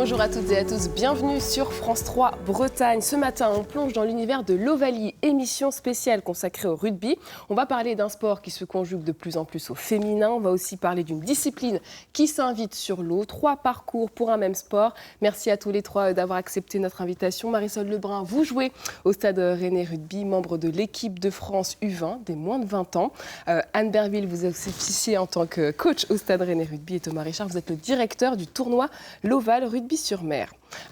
Bonjour à toutes et à tous, bienvenue sur France 3 Bretagne. Ce matin, on plonge dans l'univers de l'Ovalie, émission spéciale consacrée au rugby. On va parler d'un sport qui se conjugue de plus en plus au féminin. On va aussi parler d'une discipline qui s'invite sur l'eau. 3 parcours pour un même sport. Merci à tous les 3 d'avoir accepté notre invitation. Marisol Lebrun, vous jouez au Stade Rennais Rugby, membre de l'équipe de France U20 des moins de 20 ans. Anne Berville, vous officiez en tant que coach au Stade Rennais Rugby. Et Thomas Richard, vous êtes le directeur du tournoi L'Oval Rugby-sur-Mer.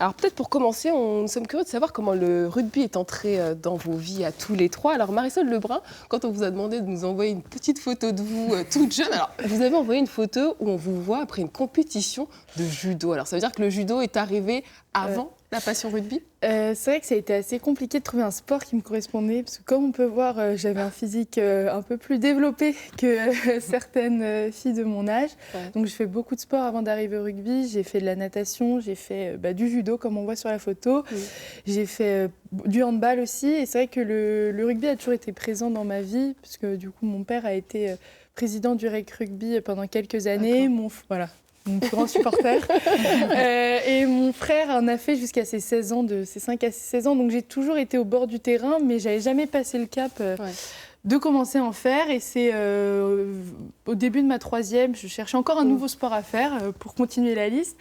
Alors peut-être pour commencer, nous sommes curieux de savoir comment le rugby est entré dans vos vies à tous les 3. Alors Marisol Lebrun, quand on vous a demandé de nous envoyer une petite photo de vous toute jeune, alors vous avez envoyé une photo où on vous voit après une compétition de judo. Alors ça veut dire que le judo est arrivé avant la passion rugby ? C'est vrai que ça a été assez compliqué de trouver un sport qui me correspondait, parce que comme on peut voir, j'avais un physique un peu plus développé que certaines filles de mon âge. Ouais. Donc je fais beaucoup de sport avant d'arriver au rugby. J'ai fait de la natation, j'ai fait du judo comme on voit sur la photo. Oui. J'ai fait du handball aussi. Et c'est vrai que le rugby a toujours été présent dans ma vie, parce que du coup mon père a été président du REC Rugby pendant quelques années. Mon plus grand supporter. Et mon frère en a fait jusqu'à ses 16 ans, de ses 5 à ses 16 ans. Donc j'ai toujours été au bord du terrain, mais j'avais jamais passé le cap de commencer à en faire. Et c'est au début de ma 3e, je cherchais encore un nouveau sport à faire pour continuer la liste.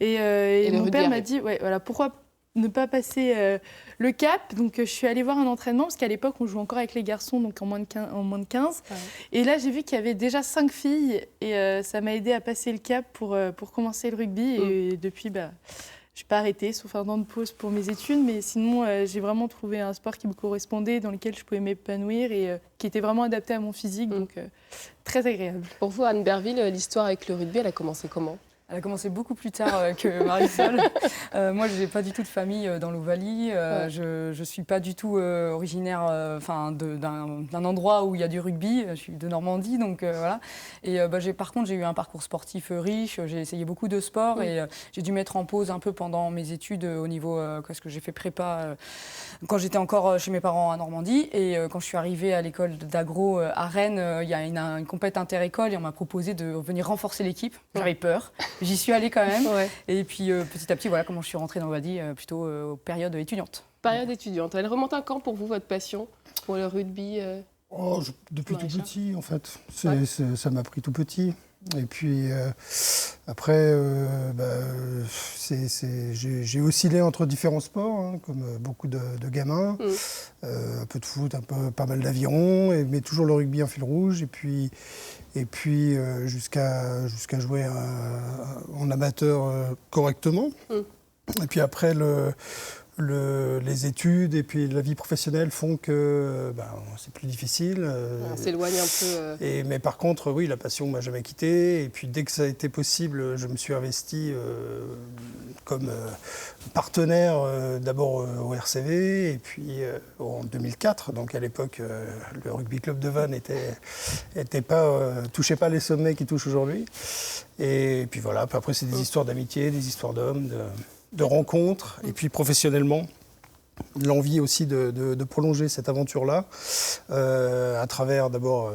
Et mon père m'a dit, pourquoi ne pas passer le cap. Donc je suis allée voir un entraînement, parce qu'à l'époque on jouait encore avec les garçons, donc en moins de 15. Ouais. Et là j'ai vu qu'il y avait déjà 5 filles, et ça m'a aidée à passer le cap pour commencer le rugby. Et depuis, je n'ai pas arrêté, sauf un an de pause pour mes études, mais sinon j'ai vraiment trouvé un sport qui me correspondait, dans lequel je pouvais m'épanouir et qui était vraiment adapté à mon physique, donc très agréable. Pour vous, Anne Berville, l'histoire avec le rugby, elle a commencé comment ? Elle a commencé beaucoup plus tard que Marisol. Moi, je n'ai pas du tout de famille dans l'Ovalie. Je ne suis pas du tout originaire d'un endroit où il y a du rugby. Je suis de Normandie, donc voilà. Et par contre, j'ai eu un parcours sportif riche. J'ai essayé beaucoup de sports et j'ai dû mettre en pause un peu pendant mes études au niveau... parce que j'ai fait prépa quand j'étais encore chez mes parents à Normandie. Et quand je suis arrivée à l'école d'agro à Rennes, il y a une compète inter-école et on m'a proposé de venir renforcer l'équipe. J'avais peur. J'y suis allée quand même. Ouais. Et puis petit à petit, voilà comment je suis rentrée dans l'Ovalie, plutôt aux périodes étudiantes. Période étudiante. Elle remonte à quand pour vous, votre passion pour le rugby Depuis tout petit, en fait. Ça m'a pris tout petit. Et puis après, j'ai oscillé entre différents sports, comme beaucoup de gamins. Un peu de foot, pas mal d'aviron, mais toujours le rugby en fil rouge. Et puis jusqu'à jouer en amateur correctement. Et puis après, les études et puis la vie professionnelle font que c'est plus difficile. On s'éloigne un peu. Mais par contre, oui, la passion ne m'a jamais quitté. Et puis dès que ça a été possible, je me suis investi comme partenaire d'abord au RCV et puis en 2004. Donc à l'époque, le rugby club de Vannes touchait pas les sommets qui touchent aujourd'hui. Et puis voilà, après c'est des histoires d'amitié, des histoires d'hommes, de rencontres, et puis professionnellement, l'envie aussi de prolonger cette aventure-là à travers d'abord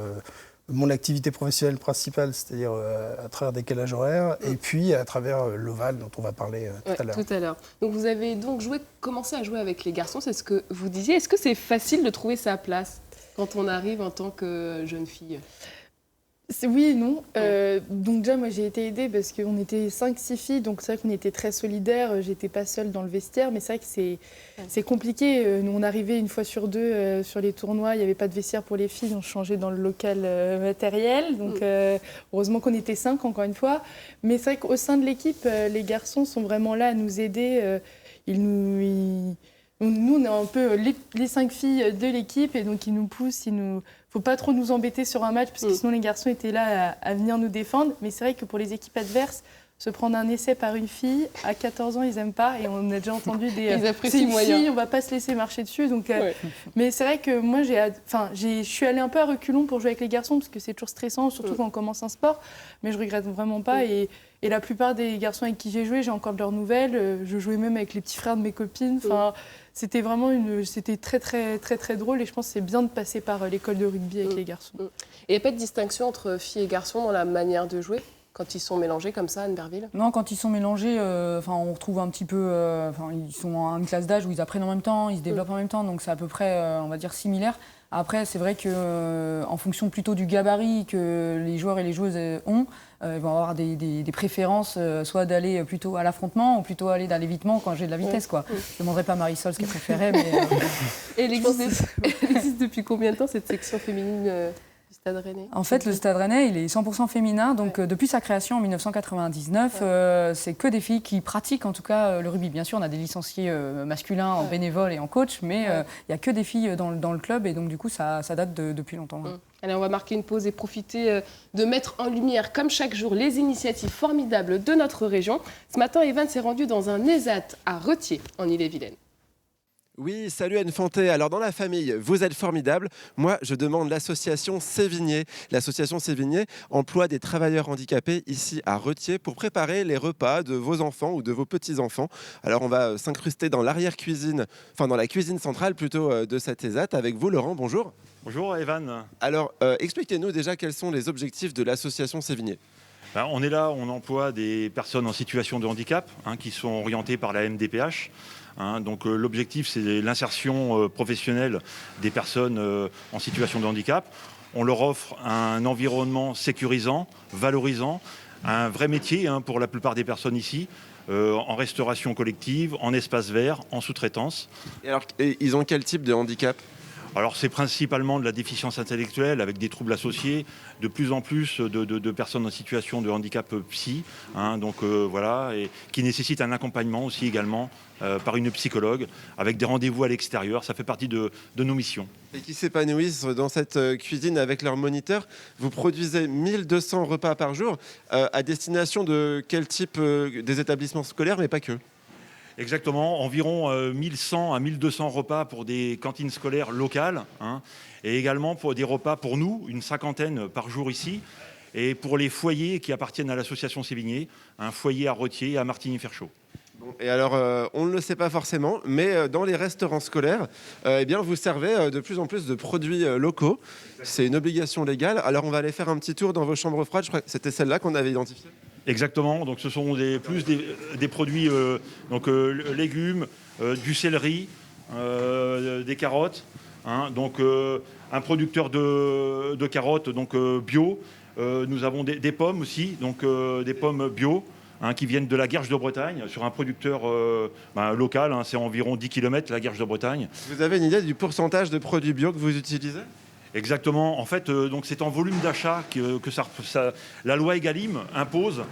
mon activité professionnelle principale, c'est-à-dire à travers des décalages horaires, et puis à travers l'Oval dont on va parler tout à l'heure. Donc vous avez donc commencé à jouer avec les garçons, c'est ce que vous disiez. Est-ce que c'est facile de trouver sa place quand on arrive en tant que jeune fille ? Oui et non. Donc déjà, moi, j'ai été aidée parce qu'on était 5-6 filles, donc c'est vrai qu'on était très solidaires. J'étais pas seule dans le vestiaire, mais c'est vrai que c'est compliqué. Nous, on arrivait une fois sur 2 sur les tournois. Il n'y avait pas de vestiaire pour les filles. On changeait dans le local matériel. Donc heureusement qu'on était 5, encore une fois. Mais c'est vrai qu'au sein de l'équipe, les garçons sont vraiment là à nous aider. Nous, on est un peu les 5 filles de l'équipe, et donc ils nous poussent, faut pas trop nous embêter sur un match, parce que sinon les garçons étaient là à venir nous défendre. Mais c'est vrai que pour les équipes adverses, se prendre un essai par une fille, à 14 ans, ils n'aiment pas, et on a déjà entendu c'est une fille, on va pas se laisser marcher dessus. Donc, mais c'est vrai que moi, je suis allée un peu à reculons pour jouer avec les garçons, parce que c'est toujours stressant, surtout quand on commence un sport, mais je regrette vraiment pas. Et la plupart des garçons avec qui j'ai joué, j'ai encore de leurs nouvelles. Je jouais même avec les petits frères de mes copines. C'était vraiment c'était très, très, très, très drôle, et je pense que c'est bien de passer par l'école de rugby avec les garçons. Et il n'y a pas de distinction entre filles et garçons dans la manière de jouer ? quand ils sont mélangés comme ça à Annerville? Non, quand ils sont mélangés, on retrouve un petit peu... ils sont en une classe d'âge où ils apprennent en même temps, ils se développent en même temps, donc c'est à peu près, on va dire, similaire. Après, c'est vrai qu'en fonction plutôt du gabarit que les joueurs et les joueuses ont, ils vont avoir des préférences, soit d'aller plutôt à l'affrontement ou plutôt aller dans l'évitement quand j'ai de la vitesse, quoi. Je ne demanderai pas à Marisol ce qu'elle préférait, mais... Et elle existe depuis combien de temps, cette section féminine du Stade Rennais? En fait, le Stade Rennais, il est 100% féminin. Donc, depuis sa création en 1999, c'est que des filles qui pratiquent, en tout cas, le rugby. Bien sûr, on a des licenciés masculins en bénévole et en coach, mais il n'y a que des filles dans le club. Et donc, du coup, ça date depuis longtemps. Allez, on va marquer une pause et profiter de mettre en lumière, comme chaque jour, les initiatives formidables de notre région. Ce matin, Evan s'est rendu dans un ESAT à Retier, en Ille-et-Vilaine. Oui, salut Anne Fanté. Alors dans la famille, vous êtes formidable. Moi, je demande l'association Sévigné. L'association Sévigné emploie des travailleurs handicapés ici à Retier pour préparer les repas de vos enfants ou de vos petits-enfants. Alors on va s'incruster dans l'arrière-cuisine, enfin dans la cuisine centrale plutôt de cette ESAT avec vous, Laurent. Bonjour. Bonjour Evan. Alors expliquez-nous déjà quels sont les objectifs de l'association Sévigné. On est là, on emploie des personnes en situation de handicap qui sont orientées par la MDPH. Donc l'objectif, c'est l'insertion professionnelle des personnes en situation de handicap. On leur offre un environnement sécurisant, valorisant, un vrai métier pour la plupart des personnes ici, en restauration collective, en espace vert, en sous-traitance. Et alors, ils ont quel type de handicap ? Alors c'est principalement de la déficience intellectuelle avec des troubles associés, de plus en plus de personnes en situation de handicap psy, voilà, et qui nécessitent un accompagnement aussi également par une psychologue, avec des rendez-vous à l'extérieur. Ça fait partie de nos missions. Et qui s'épanouissent dans cette cuisine avec leur moniteur. Vous produisez 1200 repas par jour à destination de quel type des établissements scolaires, mais pas que. Exactement, environ 1100 à 1200 repas pour des cantines scolaires locales, et également pour des repas pour nous, une 50aine par jour ici, et pour les foyers qui appartiennent à l'association Sévigné, un foyer à Retier et à Martigny-Ferchaud. Et alors, on ne le sait pas forcément, mais dans les restaurants scolaires, vous servez de plus en plus de produits locaux. C'est une obligation légale. Alors, on va aller faire un petit tour dans vos chambres froides. Je crois que c'était celle-là qu'on avait identifiée. Exactement, donc ce sont des produits légumes, du céleri, des carottes, un producteur de carottes bio. Nous avons des pommes aussi, des pommes bio qui viennent de la Guerche de Bretagne, sur un producteur local, c'est environ 10 km la Guerche de Bretagne. Vous avez une idée du pourcentage de produits bio que vous utilisez ? Exactement. En fait, c'est en volume d'achat que la loi Egalim impose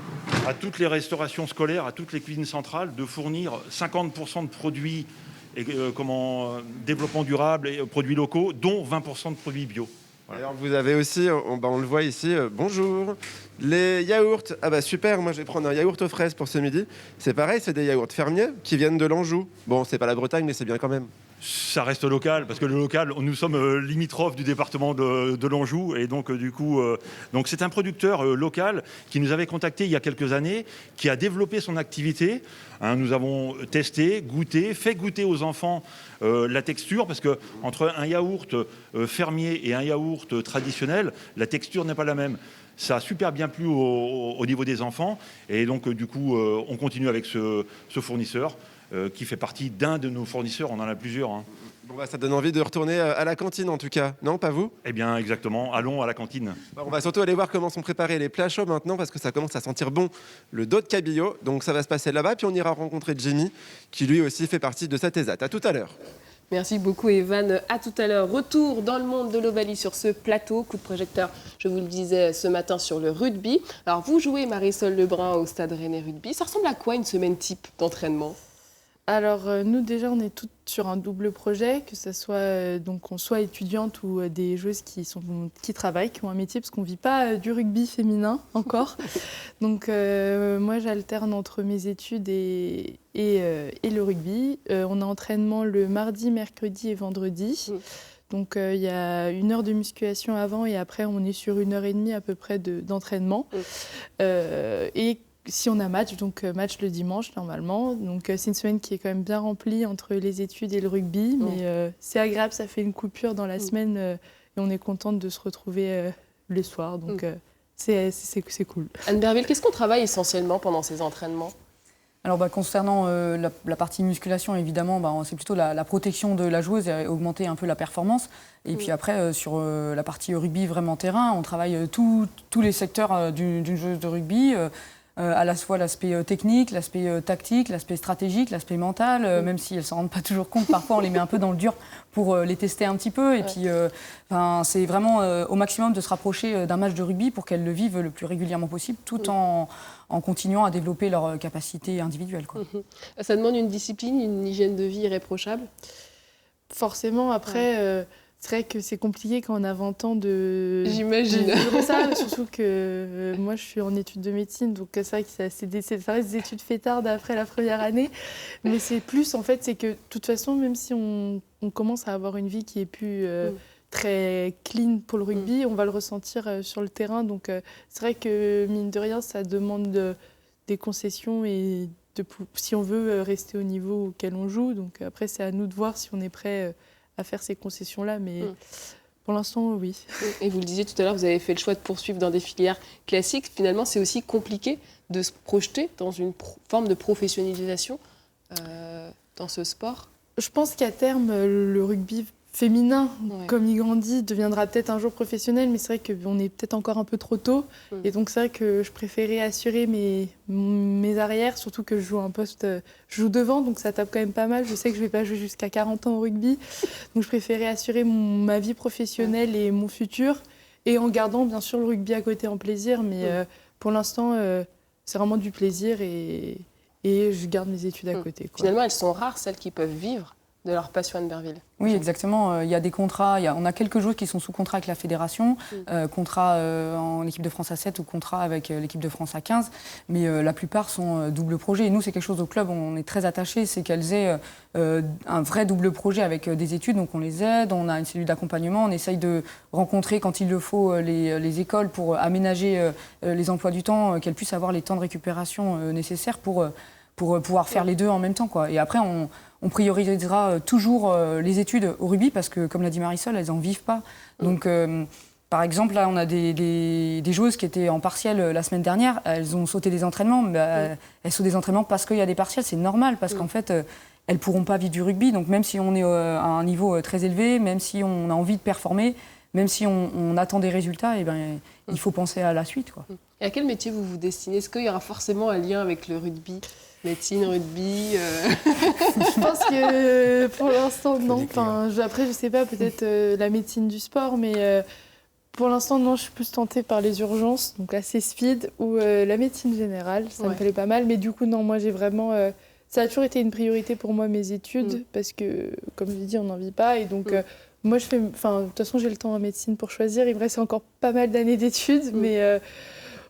à toutes les restaurations scolaires, à toutes les cuisines centrales, de fournir 50% de produits développement durable et produits locaux, dont 20% de produits bio. Voilà. Alors vous avez aussi, on le voit ici, bonjour, les yaourts. Ah bah super, moi je vais prendre un yaourt aux fraises pour ce midi. C'est pareil, c'est des yaourts fermiers qui viennent de l'Anjou. Bon, c'est pas la Bretagne, mais c'est bien quand même. Ça reste local, parce que le local, nous sommes limitrophes du département de l'Anjou, et donc c'est un producteur local qui nous avait contacté il y a quelques années, qui a développé son activité. Nous avons testé, goûté, fait goûter aux enfants la texture, parce que entre un yaourt fermier et un yaourt traditionnel, la texture n'est pas la même. Ça a super bien plu au niveau des enfants, et donc on continue avec ce fournisseur. Qui fait partie d'un de nos fournisseurs, on en a plusieurs. Bon ça donne envie de retourner à la cantine en tout cas, non, pas vous ? Eh bien exactement, allons à la cantine. On va surtout aller voir comment sont préparés les plats chauds maintenant, parce que ça commence à sentir bon le dos de cabillaud, donc ça va se passer là-bas, puis on ira rencontrer Jimmy, qui lui aussi fait partie de cette ESAT. À tout à l'heure. Merci beaucoup Evan. À tout à l'heure. Retour dans le monde de l'Ovalie sur ce plateau. Coup de projecteur, je vous le disais ce matin, sur le rugby. Alors vous jouez Marisol Lebrun au Stade Rennais Rugby. Ça ressemble à quoi une semaine type d'entraînement ? Alors nous déjà on est toutes sur un double projet, que ce soit qu'on soit étudiante ou des joueuses qui travaillent, qui ont un métier, parce qu'on ne vit pas du rugby féminin encore. Donc moi j'alterne entre mes études et le rugby. On a entraînement le mardi, mercredi et vendredi. Donc il y a 1 heure de musculation avant et après on est sur 1h30 à peu près d'entraînement. Et si on a match, donc match le dimanche normalement. Donc c'est une semaine qui est quand même bien remplie entre les études et le rugby. Mais c'est agréable, ça fait une coupure dans la semaine et on est contente de se retrouver le soir. Donc c'est cool. Anne Berville, qu'est-ce qu'on travaille essentiellement pendant ces entraînements ? Alors concernant la partie musculation, évidemment, c'est plutôt la protection de la joueuse et augmenter un peu la performance. Et puis après, sur la partie rugby vraiment terrain, on travaille tous les secteurs d'une joueuse de rugby, à la fois l'aspect technique, l'aspect tactique, l'aspect stratégique, l'aspect mental, même si elles ne s'en rendent pas toujours compte. Parfois, on les met un peu dans le dur pour les tester un petit peu. Et puis, c'est vraiment au maximum de se rapprocher d'un match de rugby pour qu'elles le vivent le plus régulièrement possible, tout en continuant à développer leurs capacités individuelles, quoi. Ça demande une discipline, une hygiène de vie irréprochable ? Forcément, après, c'est vrai que c'est compliqué quand on a 20 ans de... J'imagine. de vivre ça, surtout que moi, je suis en études de médecine, donc c'est vrai que ça reste des études fêtardes après la première année. Mais c'est plus, en fait, c'est que de toute façon, même si on commence à avoir une vie qui est plus... très clean pour le rugby, on va le ressentir sur le terrain. Donc c'est vrai que mine de rien, ça demande des concessions et si on veut rester au niveau auquel on joue. Donc après, c'est à nous de voir si on est prêt à faire ces concessions-là. Mais pour l'instant, oui. Et vous le disiez tout à l'heure, vous avez fait le choix de poursuivre dans des filières classiques. Finalement, c'est aussi compliqué de se projeter dans une forme de professionnalisation dans ce sport. Je pense qu'à terme, le rugby féminin, comme il grandit, deviendra peut-être un jour professionnel, mais c'est vrai qu'on est peut-être encore un peu trop tôt. Et donc c'est vrai que je préférais assurer mes arrières, surtout que je joue un poste, je joue devant, donc ça tape quand même pas mal. Je sais que je ne vais pas jouer jusqu'à 40 ans au rugby, donc je préférais assurer ma vie professionnelle et mon futur, et en gardant bien sûr le rugby à côté en plaisir, mais pour l'instant, c'est vraiment du plaisir et je garde mes études à côté, quoi. Finalement, elles sont rares, celles qui peuvent vivre de leur passion Anne Berville. Oui, exactement. Il y a des contrats. On a quelques joueurs qui sont sous contrat avec la fédération, contrat en équipe de France A7 ou contrat avec l'équipe de France A15. Mais la plupart sont double projet. Et nous, c'est quelque chose au club, on est très attachés, c'est qu'elles aient un vrai double projet avec des études. Donc on les aide, on a une cellule d'accompagnement, on essaye de rencontrer quand il le faut les écoles pour aménager les emplois du temps, qu'elles puissent avoir les temps de récupération nécessaires pour pouvoir faire les deux en même temps, quoi. Et après, on priorisera toujours les études au rugby parce que, comme l'a dit Marisol, elles n'en vivent pas. Donc, par exemple, là, on a des joueuses qui étaient en partiel la semaine dernière. Elles ont sauté des entraînements. Elles sautent des entraînements parce qu'il y a des partiels. C'est normal parce qu'en fait, elles ne pourront pas vivre du rugby. Donc, même si on est à un niveau très élevé, même si on a envie de performer, même si on attend des résultats, il faut penser à la suite, quoi. Et à quel métier vous vous destinez ? Est-ce qu'il y aura forcément un lien avec le rugby ? Médecine, rugby Je pense que pour l'instant, non. Après, je sais pas, peut-être la médecine du sport, mais pour l'instant, non, je suis plus tentée par les urgences, donc la CESPID ou la médecine générale. Ça me plaît pas mal, mais du coup, non, moi, j'ai vraiment... ça a toujours été une priorité pour moi, mes études, parce que, comme je l'ai dit, on n'en vit pas. Et donc, moi, de toute façon, j'ai le temps en médecine pour choisir. Il me reste encore pas mal d'années d'études, mais...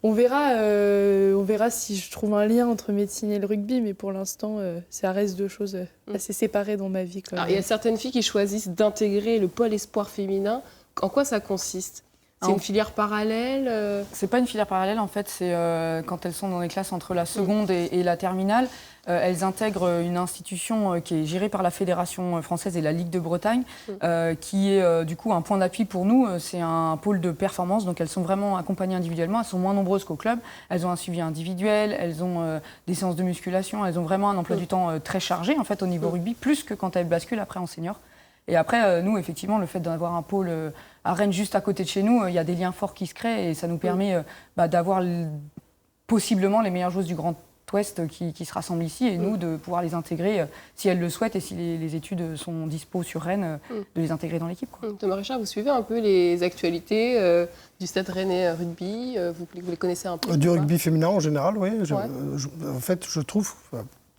On verra si je trouve un lien entre médecine et le rugby, mais pour l'instant, ça reste deux choses assez séparées dans ma vie. Alors, il y a certaines filles qui choisissent d'intégrer le pôle espoir féminin. En quoi ça consiste ? C'est une filière parallèle C'est pas une filière parallèle, en fait. C'est quand elles sont dans les classes entre la seconde et la terminale. Elles intègrent une institution qui est gérée par la Fédération française et la Ligue de Bretagne, qui est du coup un point d'appui pour nous. C'est un pôle de performance, donc elles sont vraiment accompagnées individuellement. Elles sont moins nombreuses qu'au club. Elles ont un suivi individuel, elles ont des séances de musculation, elles ont vraiment un emploi du temps très chargé en fait au niveau rugby, plus que quand elles basculent après en senior. Et après, nous, effectivement, le fait d'avoir un pôle à Rennes juste à côté de chez nous, il y a des liens forts qui se créent et ça nous permet d'avoir possiblement les meilleures joueuses du Grand Ouest qui se rassemblent ici et nous de pouvoir les intégrer si elles le souhaitent et si les études sont dispo sur Rennes, de les intégrer dans l'équipe. Thomas Richard, vous suivez un peu les actualités du Stade Rennais Rugby, vous les connaissez un peu? Du rugby féminin en général, oui. En fait, je trouve,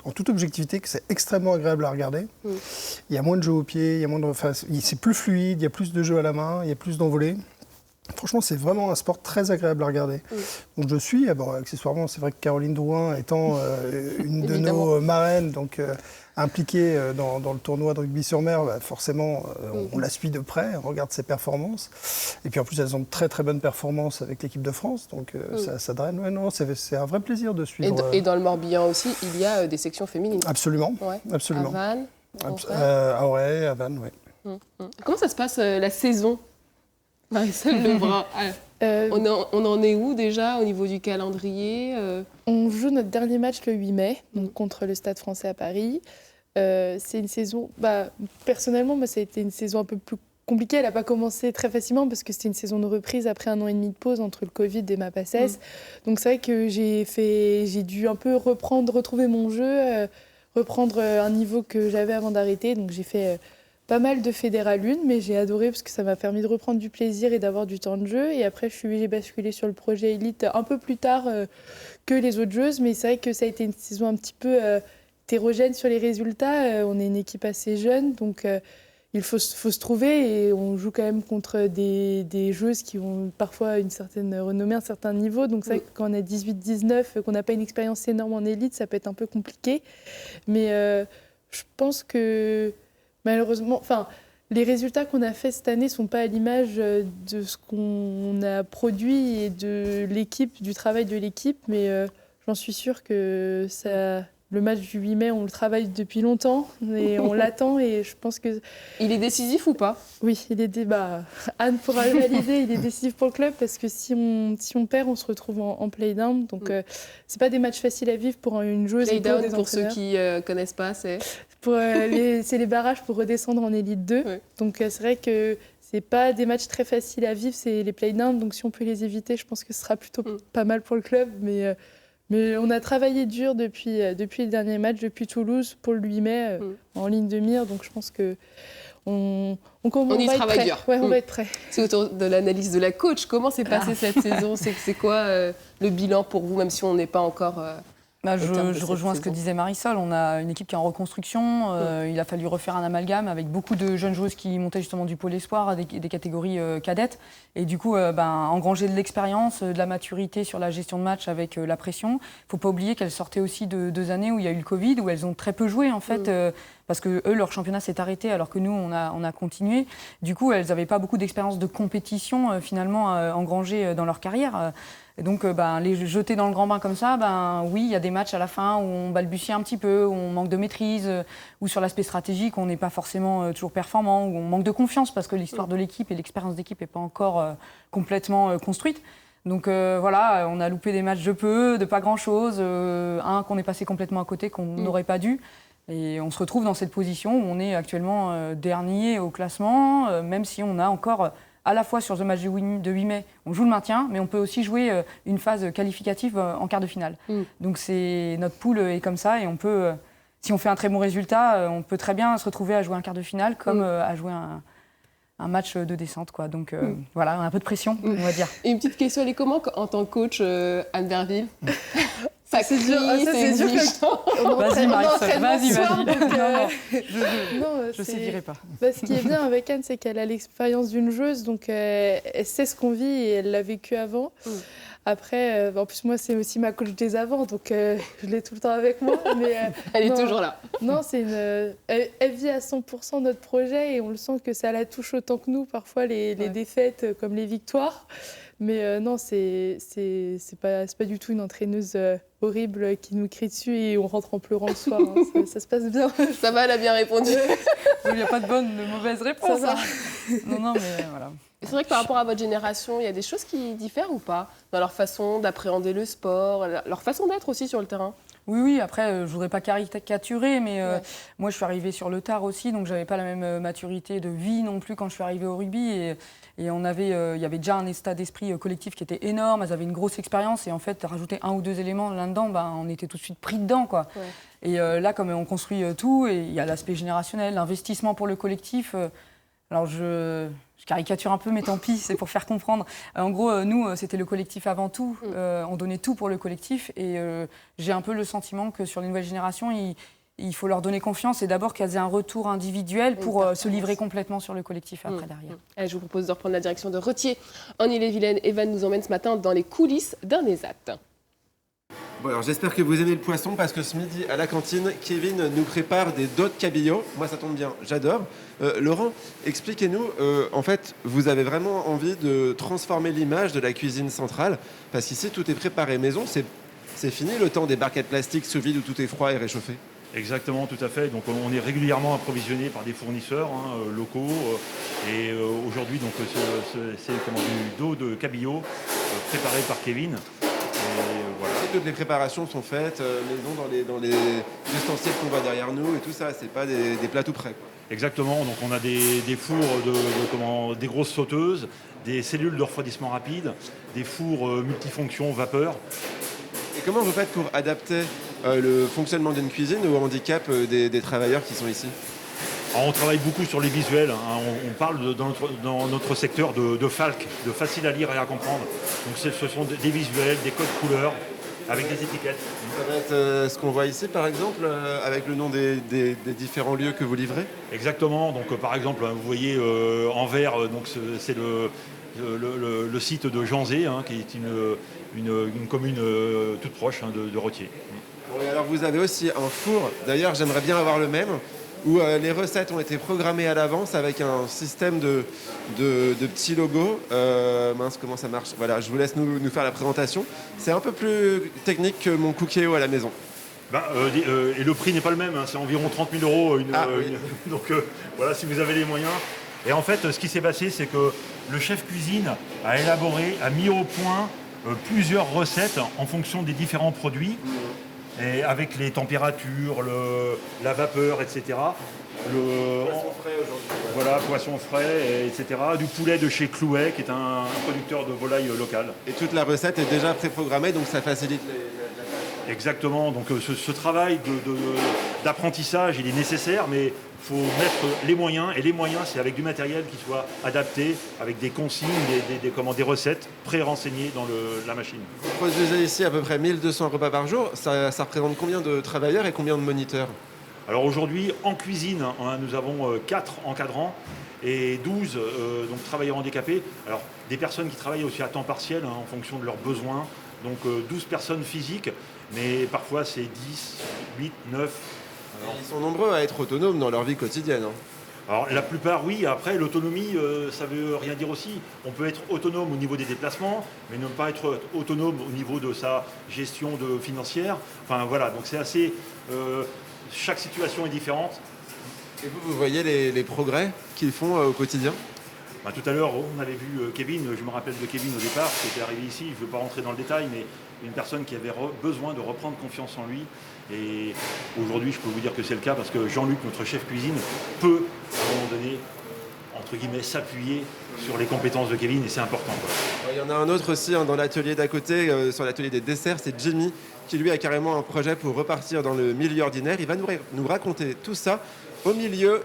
en toute objectivité, que c'est extrêmement agréable à regarder. Il y a moins de jeux au pied, il y a moins de, c'est plus fluide, il y a plus de jeux à la main, il y a plus d'envolées. Franchement, c'est vraiment un sport très agréable à regarder. Donc je suis, accessoirement, c'est vrai que Caroline Drouin étant une de nos marraines, donc impliquée dans le tournoi de rugby sur mer, forcément, on la suit de près, on regarde ses performances. Et puis en plus, elles ont de très très bonnes performances avec l'équipe de France, donc ça draine. Ouais, non, c'est un vrai plaisir de suivre. Et dans le Morbihan aussi, il y a des sections féminines. Absolument, absolument. À Vannes, à Vannes, oui. Comment ça se passe la saison Marisol Lebrun. On en est où déjà au niveau du calendrier On joue notre dernier match le 8 mai, donc contre le Stade Français à Paris. C'est une saison, personnellement, moi, ça a été une saison un peu plus compliquée. Elle n'a pas commencé très facilement parce que c'était une saison de reprise après 1 an et demi de pause entre le Covid et ma PACES. Donc c'est vrai que j'ai dû un peu retrouver mon jeu, reprendre un niveau que j'avais avant d'arrêter. Donc j'ai fait pas mal de fédéral 1, mais j'ai adoré parce que ça m'a permis de reprendre du plaisir et d'avoir du temps de jeu. Et après, j'ai basculé sur le projet Elite un peu plus tard que les autres joueuses. Mais c'est vrai que ça a été une saison un petit peu hétérogène sur les résultats. On est une équipe assez jeune, donc il faut se trouver. Et on joue quand même contre des joueuses qui ont parfois une certaine renommée, un certain niveau. Donc c'est vrai que quand on a 18-19, qu'on n'a pas une expérience énorme en élite, ça peut être un peu compliqué. Mais je pense que malheureusement, les résultats qu'on a faits cette année ne sont pas à l'image de ce qu'on a produit et de l'équipe, du travail de l'équipe. Mais j'en suis sûre que le match du 8 mai, on le travaille depuis longtemps et on l'attend. Et je pense que... Il est décisif ou pas ? Oui, Anne pourra le valider. Il est décisif pour le club parce que si on perd, on se retrouve en play-down. Donc, c'est pas des matchs faciles à vivre pour une joueuse. Play-down, pour ceux qui connaissent pas, c'est les barrages pour redescendre en Élite 2. Oui. Donc, c'est vrai que c'est pas des matchs très faciles à vivre, c'est les play-downs. Donc, si on peut les éviter, je pense que ce sera plutôt pas mal pour le club. Mais on a travaillé dur depuis le dernier match, depuis Toulouse, pour le 8 mai, en ligne de mire. Donc je pense qu'on y travaille dur. Ouais, on va être prêt. C'est autour de l'analyse de la coach. Comment s'est passée cette saison ? C'est quoi le bilan pour vous, même si on n'est pas encore... je rejoins ce que disait Marisol. On a une équipe qui est en reconstruction. Il a fallu refaire un amalgame avec beaucoup de jeunes joueuses qui montaient justement du pôle espoir, des catégories cadettes. Et du coup, engranger de l'expérience, de la maturité sur la gestion de match avec la pression. Il ne faut pas oublier qu'elles sortaient aussi de 2 années où il y a eu le Covid, où elles ont très peu joué en fait. Parce que eux, leur championnat s'est arrêté alors que nous, on a continué. Du coup, elles n'avaient pas beaucoup d'expérience de compétition finalement engrangée dans leur carrière. Et donc, les jeter dans le grand bain comme ça, oui, il y a des matchs à la fin où on balbutie un petit peu, où on manque de maîtrise, ou sur l'aspect stratégique, on n'est pas forcément toujours performant, où on manque de confiance parce que l'histoire de l'équipe et l'expérience d'équipe n'est pas encore complètement construite. Donc voilà, on a loupé des matchs de peu, de pas grand-chose, un qu'on est passé complètement à côté, qu'on n'aurait pas dû. Et on se retrouve dans cette position où on est actuellement dernier au classement, même si on a encore... à la fois sur ce match de 8 mai, on joue le maintien, mais on peut aussi jouer une phase qualificative en quart de finale. Donc notre poule est comme ça et on peut, si on fait un très bon résultat, on peut très bien se retrouver à jouer un quart de finale comme à jouer un match de descente, quoi. Donc voilà, un peu de pression, on va dire. Et une petite question, elle est comment en tant que coach, Anne Verville? Ça c'est dur, c'est dur. Vas-y, Marisol, vas-y. Je ne séduirai pas. Ce qui est bien avec Anne, c'est qu'elle a l'expérience d'une joueuse, donc elle sait ce qu'on vit et elle l'a vécu avant. Après, en plus, moi, c'est aussi ma coach des avants, donc je l'ai tout le temps avec moi. Mais, elle est toujours là. Non, elle vit à 100% notre projet et on le sent que ça la touche autant que nous, parfois les défaites comme les victoires. Mais non, c'est pas du tout une entraîneuse horrible qui nous crie dessus et on rentre en pleurant le soir. Hein. Ça se passe bien. Ça va, elle a bien répondu. Il n'y a pas de bonne, de mauvaise réponse. Ça va. Non, mais voilà. C'est vrai que par rapport à votre génération, il y a des choses qui diffèrent ou pas dans leur façon d'appréhender le sport, leur façon d'être aussi sur le terrain? Oui, après, je ne voudrais pas caricaturer, mais moi, je suis arrivée sur le tard aussi, donc je n'avais pas la même maturité de vie non plus quand je suis arrivée au rugby. Et il y avait déjà un état d'esprit collectif qui était énorme, elles avaient une grosse expérience, et en fait, rajouter 1 ou 2 éléments là-dedans, on était tout de suite pris dedans, quoi. Ouais. Et là, comme on construit tout, et il y a l'aspect générationnel, l'investissement pour le collectif. Alors, je caricature un peu, mais tant pis, c'est pour faire comprendre. En gros, nous, c'était le collectif avant tout. On donnait tout pour le collectif. Et j'ai un peu le sentiment que sur les nouvelles générations, il faut leur donner confiance et d'abord qu'elles aient un retour individuel pour se livrer complètement sur le collectif après, derrière. Allez, je vous propose de reprendre la direction de Retier en Ille-et-Vilaine. Evan nous emmène ce matin dans les coulisses d'un ESAT. Bon, alors j'espère que vous aimez le poisson parce que ce midi à la cantine, Kevin nous prépare des dos de cabillaud. Moi ça tombe bien, j'adore. Laurent, expliquez-nous, en fait, vous avez vraiment envie de transformer l'image de la cuisine centrale parce qu'ici tout est préparé maison, c'est fini le temps des barquettes plastiques sous vide où tout est froid et réchauffé. Exactement, tout à fait. Donc on est régulièrement approvisionné par des fournisseurs locaux. Et aujourd'hui, donc c'est du dos de cabillaud préparé par Kevin. Et voilà. Et toutes les préparations sont faites maison dans les ustensiles qu'on voit derrière nous et tout ça. C'est pas des plats tout prêts, quoi. Exactement. Donc on a des fours des grosses sauteuses, des cellules de refroidissement rapide, des fours multifonctions vapeur. Et comment vous faites pour adapter le fonctionnement d'une cuisine au handicap des travailleurs qui sont ici? Alors, on travaille beaucoup sur les visuels. On parle dans notre secteur de FALC, de facile à lire et à comprendre. Donc ce sont des visuels, des codes couleurs, avec des étiquettes. Ça va être ce qu'on voit ici, par exemple, avec le nom des différents lieux que vous livrez? Exactement. Donc par exemple, vous voyez en vert, c'est le site de Janzé, qui est une commune toute proche de Rothier. Bon, et alors vous avez aussi un four, d'ailleurs j'aimerais bien avoir le même, où les recettes ont été programmées à l'avance avec un système de petits logos. Mince, comment ça marche? Voilà, je vous laisse nous faire la présentation. C'est un peu plus technique que mon Cookéo à la maison. Et le prix n'est pas le même, c'est environ 30 000 euros. Oui. Donc voilà, si vous avez les moyens. Et en fait, ce qui s'est passé, c'est que le chef cuisine a mis au point plusieurs recettes en fonction des différents produits. Et avec les températures, la vapeur, etc. Poisson frais aujourd'hui. Voilà, poisson frais, etc. Du poulet de chez Clouet, qui est un producteur de volaille local. Et toute la recette est déjà préprogrammée, donc ça facilite la tâche. Exactement. Donc ce travail d'apprentissage, il est nécessaire, mais il faut mettre les moyens. Et les moyens, c'est avec du matériel qui soit adapté, avec des consignes, des recettes pré-renseignées dans la machine. Vous produisez ici à peu près 1200 repas par jour. Ça représente combien de travailleurs et combien de moniteurs? Alors aujourd'hui, en cuisine, nous avons 4 encadrants et 12 travailleurs handicapés. Alors des personnes qui travaillent aussi à temps partiel en fonction de leurs besoins. Donc 12 personnes physiques, mais parfois c'est 10, 8, 9. Alors, ils sont nombreux à être autonomes dans leur vie quotidienne. Alors la plupart, oui. Après, l'autonomie, ça veut rien dire aussi. On peut être autonome au niveau des déplacements, mais ne pas être autonome au niveau de sa gestion financière. Enfin voilà, donc c'est assez... chaque situation est différente. Et vous voyez les progrès qu'ils font au quotidien? Tout à l'heure, on avait vu Kevin. Je me rappelle de Kevin au départ, qui était arrivé ici. Je ne veux pas rentrer dans le détail, mais une personne qui avait besoin de reprendre confiance en lui. Et aujourd'hui, je peux vous dire que c'est le cas parce que Jean-Luc, notre chef cuisine, peut, à un moment donné, entre guillemets, s'appuyer sur les compétences de Kevin et c'est important, quoi. Il y en a un autre aussi dans l'atelier d'à côté, sur l'atelier des desserts, c'est Jimmy, qui lui a carrément un projet pour repartir dans le milieu ordinaire. Il va nous raconter tout ça au milieu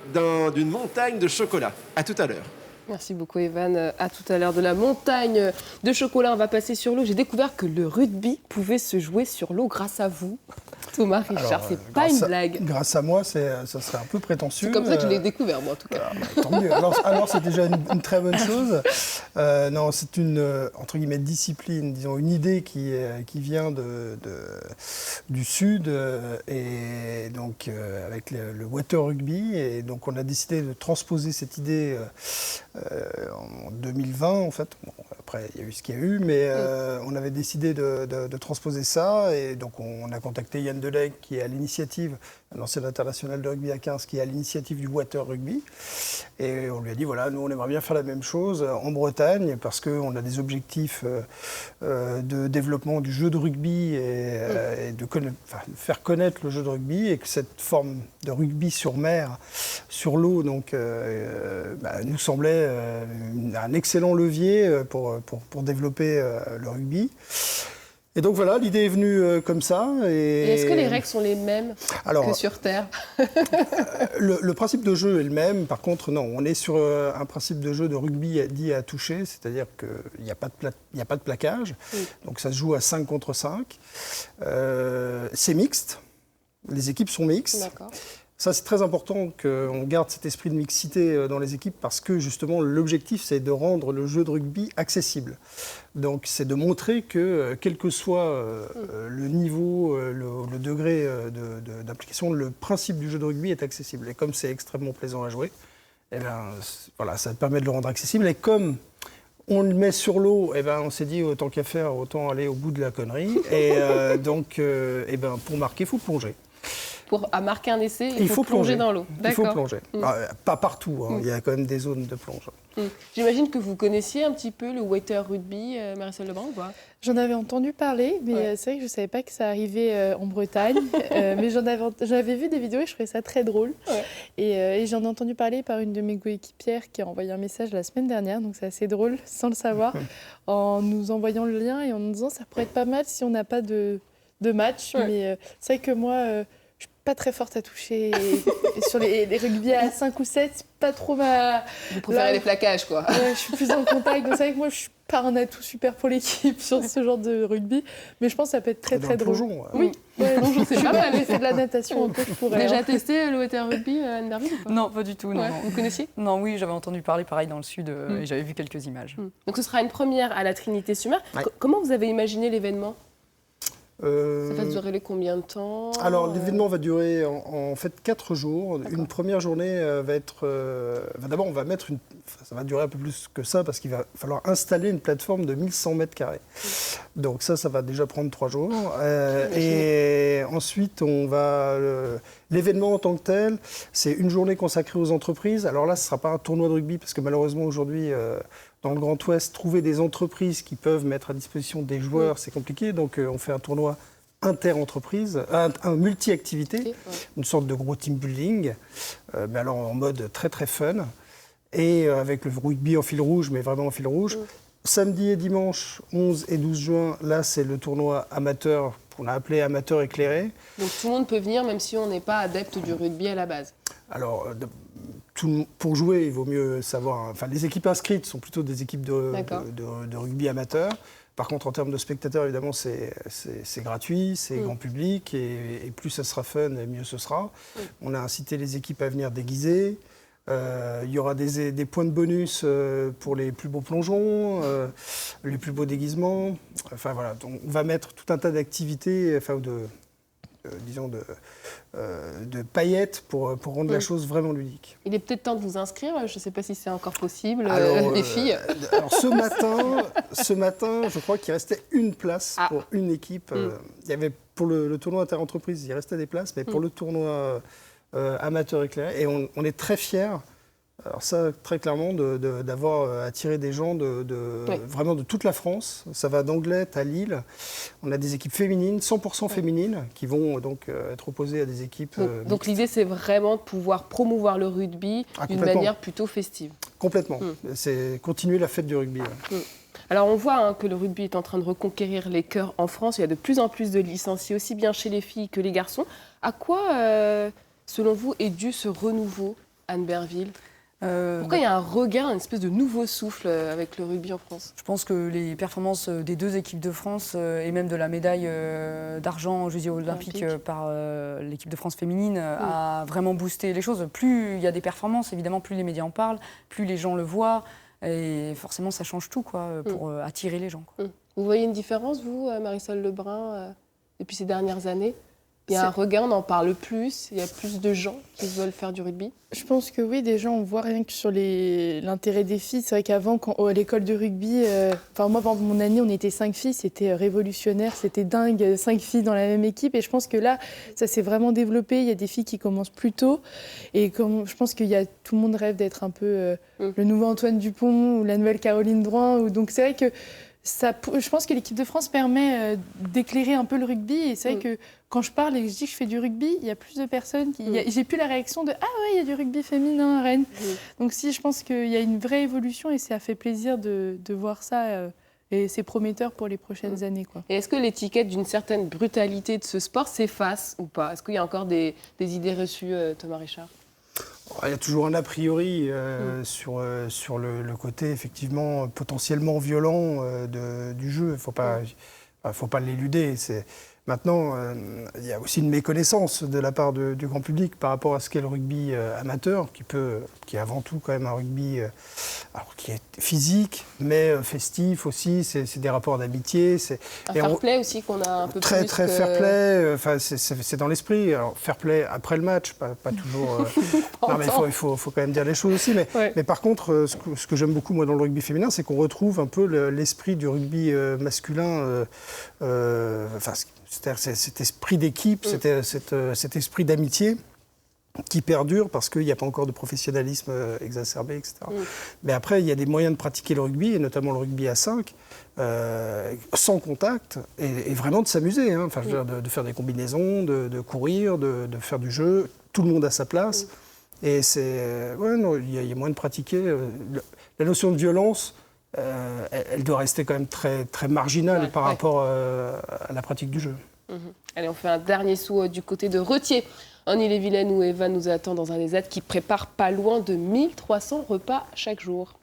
d'une montagne de chocolat. À tout à l'heure. Merci beaucoup Evan. À tout à l'heure. De la montagne de chocolat, on va passer sur l'eau. J'ai découvert que le rugby pouvait se jouer sur l'eau grâce à vous. Thomas Richard, c'est pas une blague. Grâce à moi, ça serait un peu prétentieux. C'est comme ça que je l'ai découvert, moi, en tout cas. Tant mieux. Alors c'est déjà une très bonne chose. Non, c'est une, entre guillemets, discipline, disons, une idée qui vient du Sud, et donc avec le water rugby. Et donc on a décidé de transposer cette idée en 2020, en fait. Bon, après, il y a eu ce qu'il y a eu, mais on avait décidé de transposer ça. Et donc on a contacté Yann Delègue, qui est à l'initiative, un ancien international de rugby à 15, qui est à l'initiative du water rugby. Et on lui a dit, voilà, nous on aimerait bien faire la même chose en Bretagne, parce qu'on a des objectifs de développement du jeu de rugby et de faire connaître le jeu de rugby, et que cette forme de rugby sur mer, sur l'eau, donc, nous semblait un excellent levier pour développer le rugby. Et donc voilà, l'idée est venue comme ça. Et est-ce que les règles sont les mêmes que sur Terre? Le principe de jeu est le même. Par contre, non, on est sur un principe de jeu de rugby dit à toucher, c'est-à-dire qu'il n'y a pas de plaquage. Oui. Donc ça se joue à 5 contre 5. C'est mixte. Les équipes sont mixtes. D'accord. Ça, c'est très important qu'on garde cet esprit de mixité dans les équipes, parce que justement, l'objectif, c'est de rendre le jeu de rugby accessible. Donc, c'est de montrer que, quel que soit le niveau, le degré d'implication, le principe du jeu de rugby est accessible. Et comme c'est extrêmement plaisant à jouer, eh bien, voilà, ça permet de le rendre accessible. Et comme on le met sur l'eau, eh ben, on s'est dit, autant qu'à faire, autant aller au bout de la connerie. Et donc, pour marquer, il faut plonger. pour à marquer un essai, il faut plonger dans l'eau. Il faut plonger. Pas partout, il y a quand même des zones de plonge. J'imagine que vous connaissiez un petit peu le water rugby, Marisol Lebrun, ou pas? J'en avais entendu parler, mais c'est vrai que je ne savais pas que ça arrivait en Bretagne. Mais j'avais vu des vidéos et je trouvais ça très drôle. Et j'en ai entendu parler par une de mes coéquipières qui a envoyé un message la semaine dernière, donc c'est assez drôle, sans le savoir, en nous envoyant le lien et en nous disant ça pourrait être pas mal si on n'a pas de match. Mais c'est vrai que moi... je suis pas très forte à toucher et sur les rugby à 5 ou 7, c'est pas trop ma... Vous préférez les plaquages, quoi. Je suis plus en contact, donc c'est vrai que moi je suis pas un atout super pour l'équipe sur ce genre de rugby, mais je pense que ça peut être très très drôle. Plongeon, oui, plongeon, c'est pas mal, mais c'est de la natation un peu, je pourrais. Déjà testé le water rugby, Anne Berville, ou pas? Non, pas du tout. Non. Vous connaissiez? Non, oui, j'avais entendu parler pareil dans le sud et j'avais vu quelques images. Donc ce sera une première à la Trinité-sur-Mer. Comment vous avez imaginé l'événement? Ça va durer combien de temps? Alors, l'événement va durer en fait 4 jours. Une première journée va être... D'abord, on va mettre une... Ça va durer un peu plus que ça parce qu'il va falloir installer une plateforme de 1100 mètres carrés. Donc ça va déjà prendre 3 jours. Et ensuite, on va... L'événement en tant que tel, c'est une journée consacrée aux entreprises. Alors là, ce ne sera pas un tournoi de rugby parce que malheureusement, aujourd'hui... dans le Grand Ouest, trouver des entreprises qui peuvent mettre à disposition des joueurs, c'est compliqué. Donc, on fait un tournoi inter-entreprise, un multi-activité, une sorte de gros team building, mais alors en mode très très fun. Et avec le rugby en fil rouge, mais vraiment en fil rouge. Samedi et dimanche, 11 et 12 juin, là, c'est le tournoi amateur, qu'on a appelé amateur éclairé. Donc, tout le monde peut venir, même si on n'est pas adepte du rugby à la base. Alors, pour jouer, il vaut mieux savoir... Enfin, les équipes inscrites sont plutôt des équipes de rugby amateur. Par contre, en termes de spectateurs, évidemment, c'est gratuit, c'est grand public. Et plus ça sera fun, mieux ce sera. On a incité les équipes à venir déguisées. Il y aura des points de bonus pour les plus beaux plongeons, les plus beaux déguisements. Enfin, voilà. Donc, on va mettre tout un tas d'activités, enfin, de paillettes pour rendre la chose vraiment ludique. Il est peut-être temps de vous inscrire, je ne sais pas si c'est encore possible, alors, les filles. Alors ce matin, je crois qu'il restait une place pour une équipe. Il y avait pour le tournoi inter-entreprise, il restait des places, mais pour le tournoi amateur éclairé, et on est très fiers. Alors ça, très clairement, d'avoir attiré des gens vraiment de toute la France. Ça va d'Anglet à Lille. On a des équipes féminines, 100% féminines, qui vont donc être opposées à des équipes... Donc l'idée, c'est vraiment de pouvoir promouvoir le rugby d'une manière plutôt festive. Complètement. C'est continuer la fête du rugby. Alors on voit que le rugby est en train de reconquérir les cœurs en France. Il y a de plus en plus de licenciés, aussi bien chez les filles que les garçons. À quoi, selon vous, est dû ce renouveau, Anne Berville ? Pourquoi il y a un regain, une espèce de nouveau souffle avec le rugby en France? Je pense que les performances des 2 équipes de France et même de la médaille d'argent aux Jeux olympiques par l'équipe de France féminine a vraiment boosté les choses. Plus il y a des performances, évidemment, plus les médias en parlent, plus les gens le voient. Et forcément, ça change tout pour attirer les gens. Vous voyez une différence, vous, Marisol Lebrun, depuis ces dernières années? Il y a un regain, on en parle plus, il y a plus de gens qui veulent faire du rugby? Je pense que oui, déjà on voit rien que sur l'intérêt des filles. C'est vrai qu'avant, à l'école de rugby, moi pendant mon année, on était 5 filles, c'était révolutionnaire, c'était dingue, 5 filles dans la même équipe. Et je pense que là, ça s'est vraiment développé. Il y a des filles qui commencent plus tôt. Et je pense qu'il y a tout le monde rêve d'être un peu le nouveau Antoine Dupont ou la nouvelle Caroline Drouin. Donc c'est vrai que je pense que l'équipe de France permet d'éclairer un peu le rugby. Et c'est vrai que quand je parle et que je dis que je fais du rugby, il y a plus de personnes j'ai plus la réaction de « Ah ouais, il y a du rugby féminin à Rennes ». Donc je pense qu'il y a une vraie évolution et ça fait plaisir de voir ça. Et c'est prometteur pour les prochaines années, quoi. Et est-ce que l'étiquette d'une certaine brutalité de ce sport s'efface ou pas? Est-ce qu'il y a encore des idées reçues, Thomas Richard? Il y a toujours un a priori sur le côté effectivement potentiellement violent du jeu. Il ne faut pas l'éluder. Maintenant, il y a aussi une méconnaissance de la part du grand public par rapport à ce qu'est le rugby amateur, qui est avant tout quand même un rugby qui est physique, mais festif aussi. C'est des rapports d'amitié. Un fair play aussi qu'on a un peu très, plus. Très fair play. Enfin, c'est dans l'esprit. Alors, fair play après le match, pas toujours. Non, mais il faut quand même dire les choses aussi. Mais par contre, ce que j'aime beaucoup moi dans le rugby féminin, c'est qu'on retrouve un peu l'esprit du rugby masculin. C'est-à-dire cet esprit d'équipe, cet esprit d'amitié qui perdure parce qu'il n'y a pas encore de professionnalisme exacerbé, etc. Mais après, il y a des moyens de pratiquer le rugby, et notamment le rugby à 5, sans contact, et vraiment de s'amuser. Hein. Enfin, je veux dire, de faire des combinaisons, de courir, de faire du jeu. Tout le monde à sa place. Et il y a moyen de pratiquer. La notion de violence, elle doit rester quand même très, très marginale par rapport à la pratique du jeu. Allez, on fait un dernier saut du côté de Retier, en Ille-et-Vilaine, où Eva nous attend dans un ESAT qui prépare pas loin de 1300 repas chaque jour.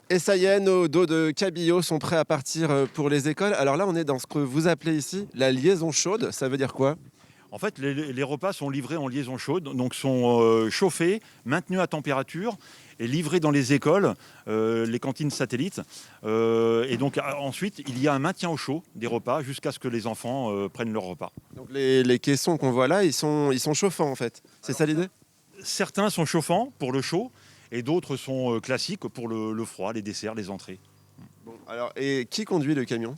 Et ça y est, nos dos de cabillaud sont prêts à partir pour les écoles. Alors là, on est dans ce que vous appelez ici la liaison chaude. Ça veut dire quoi ? En fait, les repas sont livrés en liaison chaude, donc sont chauffés, maintenus à température et livrés dans les écoles, les cantines satellites. Et donc ensuite, il y a un maintien au chaud des repas jusqu'à ce que les enfants prennent leur repas. Donc les caissons qu'on voit là, ils sont chauffants en fait. C'est ça l'idée ? Certains sont chauffants pour le chaud et d'autres sont classiques pour le froid, les desserts, les entrées. Bon, alors, et qui conduit le camion ?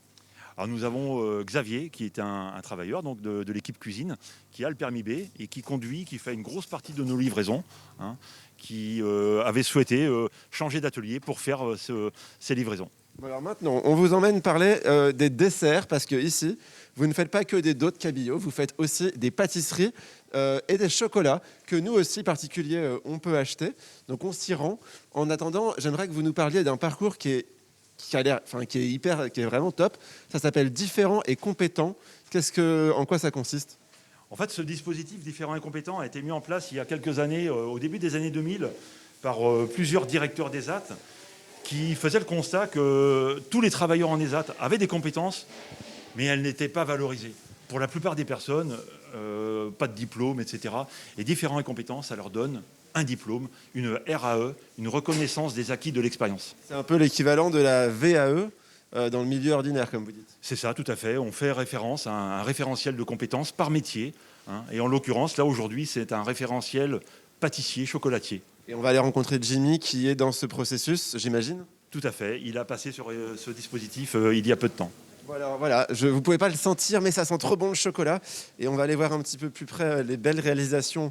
Alors nous avons Xavier, qui est un travailleur donc de l'équipe cuisine, qui a le permis B et qui conduit, qui fait une grosse partie de nos livraisons, qui avait souhaité changer d'atelier pour faire ces livraisons. Alors maintenant, on vous emmène parler des desserts, parce que ici, vous ne faites pas que des dos de cabillaud, vous faites aussi des pâtisseries et des chocolats que nous aussi, particuliers, on peut acheter. Donc on s'y rend. En attendant, j'aimerais que vous nous parliez d'un parcours qui est vraiment top. Ça s'appelle Différents et compétents. En quoi ça consiste ? En fait, ce dispositif Différents et compétents a été mis en place il y a quelques années, au début des années 2000, par plusieurs directeurs d'ESAT qui faisaient le constat que tous les travailleurs en ESAT avaient des compétences, mais elles n'étaient pas valorisées. Pour la plupart des personnes, pas de diplôme, etc. Et Différents et compétents, ça leur donne un diplôme, une RAE, une reconnaissance des acquis de l'expérience. C'est un peu l'équivalent de la VAE dans le milieu ordinaire, comme vous dites. C'est ça, tout à fait. On fait référence à un référentiel de compétences par métier. Et en l'occurrence, là, aujourd'hui, c'est un référentiel pâtissier-chocolatier. Et on va aller rencontrer Jimmy, qui est dans ce processus, j'imagine ? Tout à fait. Il a passé sur ce dispositif il y a peu de temps. Voilà, vous ne pouvez pas le sentir, mais ça sent trop bon le chocolat. Et on va aller voir un petit peu plus près les belles réalisations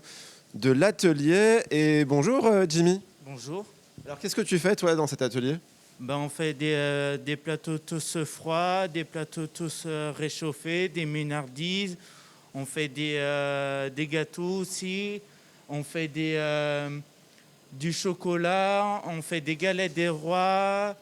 de l'atelier. Et bonjour Jimmy. Bonjour. Alors qu'est-ce que tu fais toi dans cet atelier ? On fait des plateaux tous froids, des plateaux tous réchauffés, des minardises. On fait des gâteaux aussi. On fait du chocolat. On fait des galettes des rois.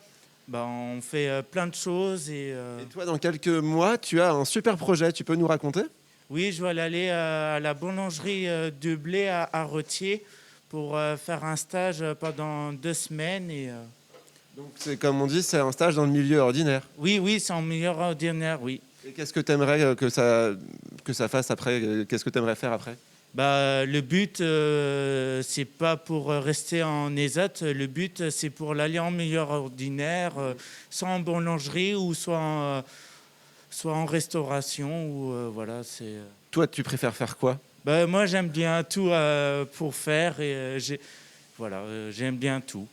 On fait plein de choses. Et toi, dans quelques mois, tu as un super projet. Tu peux nous raconter ? Oui, je vais aller à la boulangerie de Blé à Retier pour faire un stage pendant 2 semaines. Donc, c'est comme on dit, c'est un stage dans le milieu ordinaire. Oui, c'est en milieu ordinaire, oui. Et qu'est-ce que tu aimerais que ça fasse après ? Qu'est-ce que tu aimerais faire après ? Le but, c'est pas pour rester en ESAT. Le but, c'est pour l'aller en milieu ordinaire, soit en boulangerie ou soit en restauration. Voilà, c'est... Toi, tu préfères faire quoi ? Moi, j'aime bien tout pour faire et j'aime bien tout.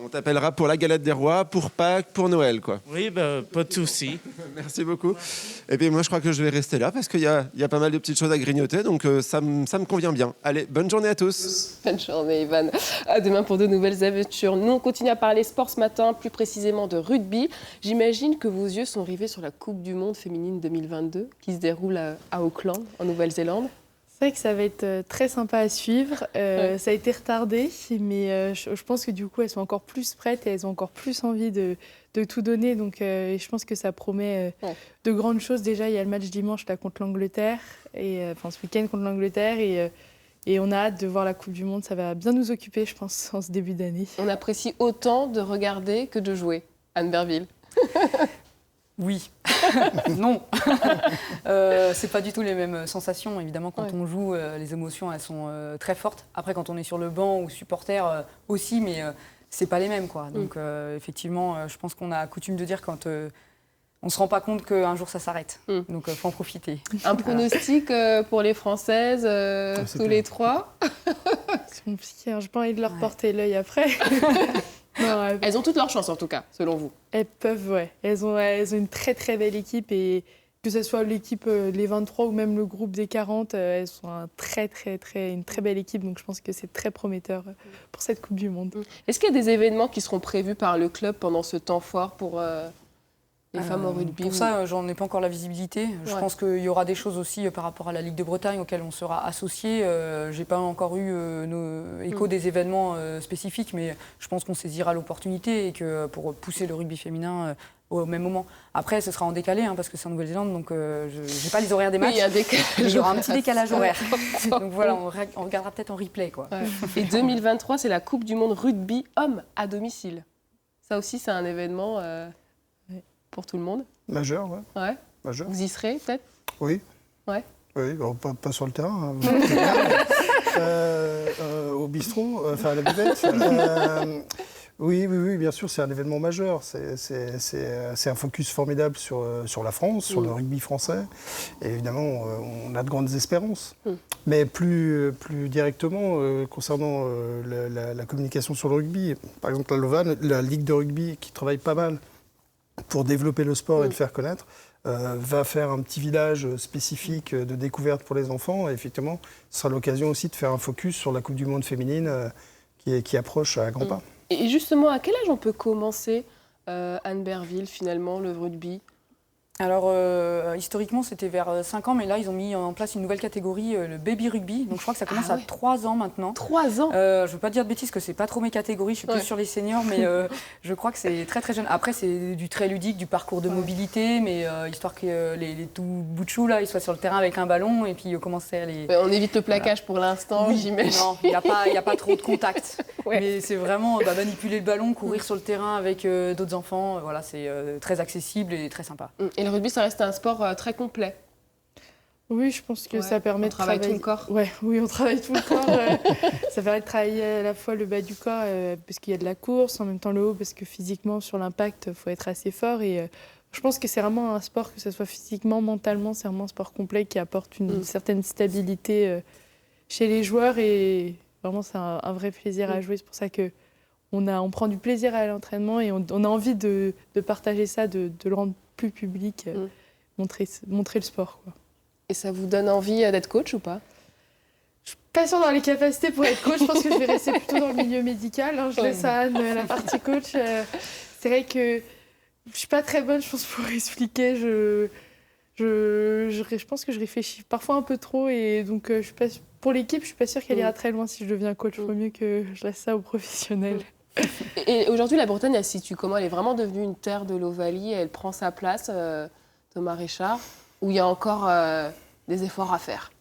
On t'appellera pour la galette des rois, pour Pâques, pour Noël, quoi. Oui, pas de souci. Merci beaucoup. Et puis moi, je crois que je vais rester là parce qu'il y a pas mal de petites choses à grignoter, donc ça me convient bien. Allez, bonne journée à tous. Bonne journée, Ivan. À demain pour de nouvelles aventures. Nous, on continue à parler sport ce matin, plus précisément de rugby. J'imagine que vos yeux sont rivés sur la Coupe du Monde féminine 2022 qui se déroule à Auckland, en Nouvelle-Zélande. C'est vrai que ça va être très sympa à suivre. Ça a été retardé, mais je pense que du coup, elles sont encore plus prêtes et elles ont encore plus envie de tout donner. Donc, je pense que ça promet de grandes choses. Déjà, il y a le match dimanche là, contre l'Angleterre, ce week-end contre l'Angleterre. Et on a hâte de voir la Coupe du Monde. Ça va bien nous occuper, je pense, en ce début d'année. On apprécie autant de regarder que de jouer. Anne Berville. Oui. Non. C'est pas du tout les mêmes sensations. Évidemment, quand on joue, les émotions, elles sont très fortes. Après, quand on est sur le banc ou supporter aussi, mais c'est pas les mêmes, quoi. Donc, effectivement, je pense qu'on a coutume de dire quand on se rend pas compte qu'un jour ça s'arrête. Donc, faut en profiter. Un pronostic pour les Françaises, tous les trois. C'est compliqué. J'ai pas envie de leur porter l'œil après. Non, elles ont toutes leurs chances, en tout cas, selon vous. Elles peuvent, ouais. Elles ont une très, très belle équipe et que ce soit l'équipe, les 23 ou même le groupe des 40, elles sont une très belle équipe. Donc je pense que c'est très prometteur pour cette Coupe du Monde. Est-ce qu'il y a des événements qui seront prévus par le club pendant ce temps fort pour les femmes au rugby? Pour ça, j'en ai pas encore la visibilité. Je pense qu'il y aura des choses aussi par rapport à la Ligue de Bretagne auxquelles on sera associé. J'ai pas encore eu écho des événements spécifiques, mais je pense qu'on saisira l'opportunité et que pour pousser le rugby féminin au même moment. Après, ce sera en décalé parce que c'est en Nouvelle-Zélande, donc je n'ai pas les horaires des matchs. Il y aura un petit décalage horaire. Donc voilà, on regardera peut-être en replay, quoi. Ouais. Et 2023, c'est la Coupe du Monde rugby homme à domicile. Ça aussi, c'est un événement pour tout le monde. Majeur, ouais. Majeur. Vous y serez peut-être? Oui. Ouais. Oui, bon, pas sur le terrain. Au bistrot, à la buvette. Oui, bien sûr, c'est un événement majeur. C'est un focus formidable sur la France, sur le rugby français. Et évidemment, on a de grandes espérances. Mais plus directement, concernant la communication sur le rugby, par exemple, la Lauvanne, la Ligue de rugby, qui travaille pas mal pour développer le sport et le faire connaître, va faire un petit village spécifique de découverte pour les enfants. Et effectivement, ce sera l'occasion aussi de faire un focus sur la Coupe du Monde féminine qui approche à grands pas. Et justement, à quel âge on peut commencer, Anne Berville, finalement, le rugby? Alors, historiquement, c'était vers 5 ans, mais là, ils ont mis en place une nouvelle catégorie, le baby rugby. Donc, je crois que ça commence à 3 ans maintenant. 3 ans Je ne veux pas dire de bêtises, que c'est pas trop mes catégories, je suis plus sur les seniors, mais je crois que c'est très, très jeune. Après, c'est du très ludique, du parcours de mobilité, mais histoire que les tout bouts de chou, là, ils soient sur le terrain avec un ballon et puis commencer à les... On évite le plaquage pour l'instant, j'imagine. Non, il n'y a pas trop de contact. Mais c'est vraiment manipuler le ballon, courir sur le terrain avec d'autres enfants. Voilà, c'est très accessible et très sympa. Et le rugby, ça reste un sport très complet. Oui, je pense que ça permet de travailler tout le corps. Oui, on travaille tout le corps. Ça permet de travailler à la fois le bas du corps parce qu'il y a de la course, en même temps le haut parce que physiquement, sur l'impact, il faut être assez fort. Et je pense que c'est vraiment un sport, que ce soit physiquement, mentalement, c'est vraiment un sport complet qui apporte une certaine stabilité chez les joueurs. Et vraiment, c'est un vrai plaisir à jouer. C'est pour ça qu'on prend du plaisir à l'entraînement et on a envie de partager ça, de le rendre plus public, montrer le sport, quoi. Et ça vous donne envie d'être coach ou pas? Je suis pas sûre dans les capacités pour être coach. Je pense que je vais rester plutôt dans le milieu médical. Je laisse à Anne la partie coach. C'est vrai que je suis pas très bonne, je pense, pour expliquer. Je pense que je réfléchis parfois un peu trop. Et donc, pour l'équipe, je suis pas sûre qu'elle ira très loin si je deviens coach. Il vaut mieux que je laisse ça aux professionnels. Et aujourd'hui, la Bretagne, elle se situe comment? Elle est vraiment devenue une terre de l'Ovalie. Elle prend sa place, Thomas Richard, où il y a encore des efforts à faire.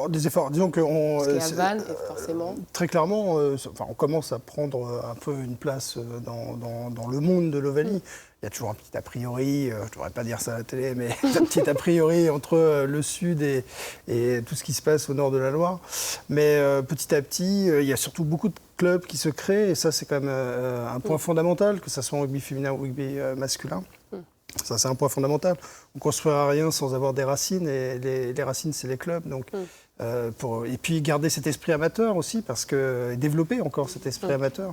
Des efforts, disons que parce qu'il y a Vannes, forcément. Très clairement, on commence à prendre un peu une place dans le monde de l'Ovalie. Il y a toujours un petit a priori, je ne devrais pas dire ça à la télé, mais un petit a priori entre le sud et tout ce qui se passe au nord de la Loire. Mais petit à petit, il y a surtout beaucoup de clubs qui se créent, et ça c'est quand même un point fondamental, que ce soit en rugby féminin ou rugby masculin. Ça, c'est un point fondamental. On ne construira rien sans avoir des racines, et les racines, c'est les clubs. Donc, et puis garder cet esprit amateur aussi, et développer encore cet esprit amateur.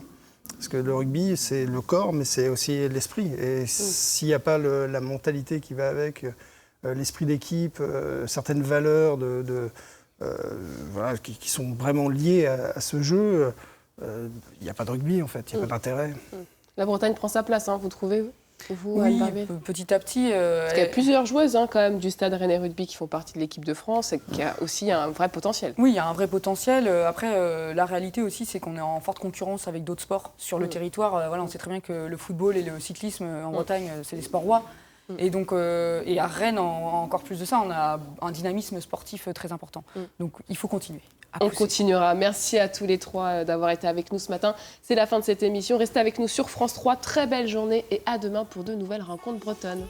Parce que le rugby, c'est le corps, mais c'est aussi l'esprit. Et s'il n'y a pas la mentalité qui va avec, l'esprit d'équipe, certaines valeurs qui sont vraiment liées à ce jeu, il n'y a pas de rugby, en fait. Il n'y a pas d'intérêt. La Bretagne prend sa place, vous trouvez? Oui, petit à petit. Parce qu'il y a plusieurs joueuses quand même du Stade Rennais Rugby qui font partie de l'équipe de France et qui a aussi un vrai potentiel. Oui, il y a un vrai potentiel. Après, la réalité aussi, c'est qu'on est en forte concurrence avec d'autres sports sur le territoire. On sait très bien que le football et le cyclisme en Bretagne, c'est les sports rois. Et donc, et à Rennes, encore plus de ça, on a un dynamisme sportif très important. Donc, il faut continuer. On continuera. Merci à tous les trois d'avoir été avec nous ce matin. C'est la fin de cette émission. Restez avec nous sur France 3. Très belle journée et à demain pour de nouvelles rencontres bretonnes.